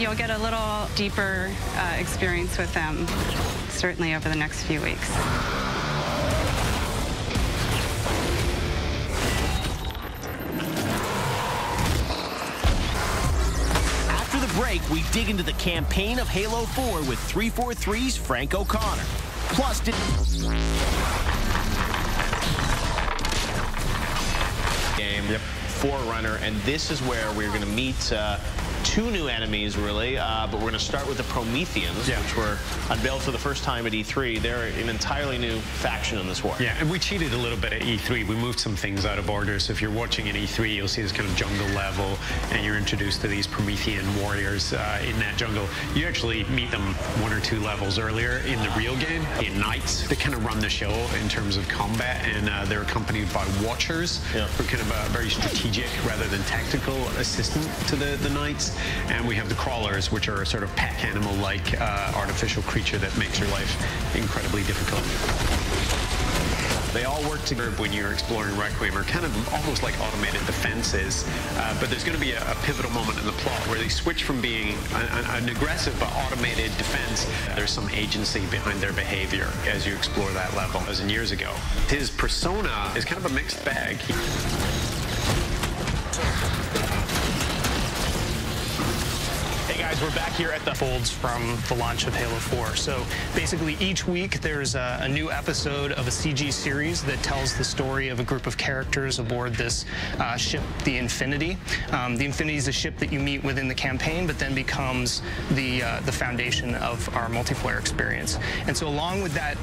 You'll get a little deeper experience with them, certainly over the next few weeks. After the break, we dig into the campaign of Halo 4 with 343's Frank O'Connor. Plus, game, Forerunner, and this is where we're going to meet two new enemies, really, but we're going to start with the Prometheans, which were unveiled for the first time at E3. They're an entirely new faction in this war. Yeah, and we cheated a little bit at E3. We moved some things out of order, so if you're watching at E3, you'll see this kind of jungle level, and you're introduced to these Promethean warriors in that jungle. You actually meet them 1 or 2 levels earlier in the real game. In knights, they kind of run the show in terms of combat, and they're accompanied by watchers, who are kind of a very strategic rather than tactical assistant to the knights. And we have the crawlers, which are a sort of pack animal-like artificial creature that makes your life incredibly difficult. They all work together when you're exploring Requiem, are kind of almost like automated defenses, but there's going to be a pivotal moment in the plot where they switch from being an aggressive but automated defense. There's some agency behind their behavior as you explore that level. As in years ago, his persona is kind of a mixed bag. Hey guys, we're back here at the folds from the launch of Halo 4. So basically each week there's a new episode of a CG series that tells the story of a group of characters aboard this ship, the Infinity. The Infinity is a ship that you meet within the campaign, but then becomes the foundation of our multiplayer experience. And so along with that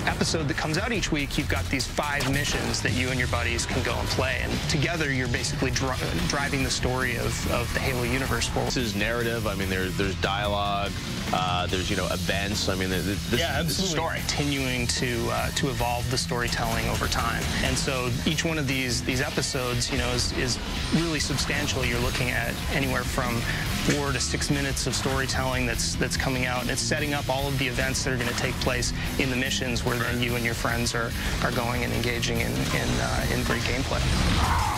episode that comes out each week, you've got these 5 missions that you and your buddies can go and play. And together you're basically driving the story of the Halo universe forward. This is narrative. I mean, there's dialogue, there's, you know, events. I mean, this is a story. Continuing to evolve the storytelling over time. And so each one of these episodes, you know, is really substantial. You're looking at anywhere from 4 to 6 minutes of storytelling that's coming out, and it's setting up all of the events that are going to take place in the missions, where then you and your friends are going and engaging in great gameplay.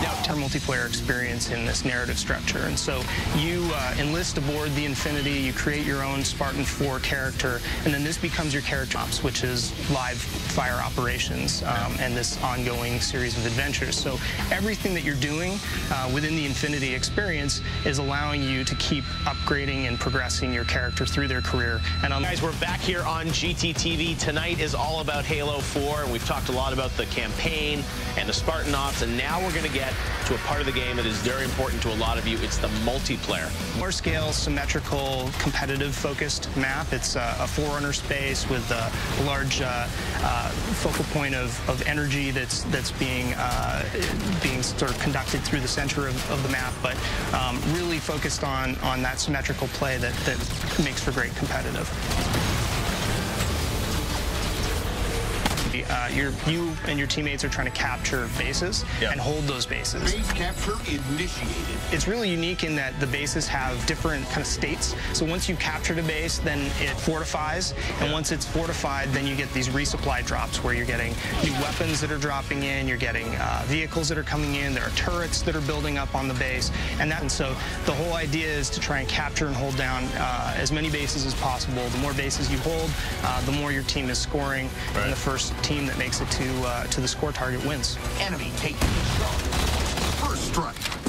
Now, our multiplayer experience in this narrative structure, and so you enlist aboard the Infinity, you create your own Spartan 4 character, and then this becomes your character ops, which is live fire operations and this ongoing series of adventures. So everything that you're doing within the Infinity experience is allowing you to keep upgrading and progressing your character through their career. And guys, we're back here on GTTV. Tonight is all about Halo 4, and we've talked a lot about the campaign and the Spartan Ops, and now we're going to get to a part of the game that is very important to a lot of you. It's the multiplayer. More scale, symmetrical, competitive-focused map. It's a Forerunner space with a large focal point of energy that's being sort of conducted through the center of the map, but really focused on that symmetrical play that makes for great competitive. You and your teammates are trying to capture bases and hold those bases. Base capture initiated. It's really unique in that the bases have different kind of states. So once you've captured a base, then it fortifies, and once it's fortified, then you get these resupply drops where you're getting new weapons that are dropping in, you're getting vehicles that are coming in, there are turrets that are building up on the base, and so the whole idea is to try and capture and hold down as many bases as possible. The more bases you hold, the more your team is scoring, and the first team that makes it to the score target wins. Enemy taking control. First strike.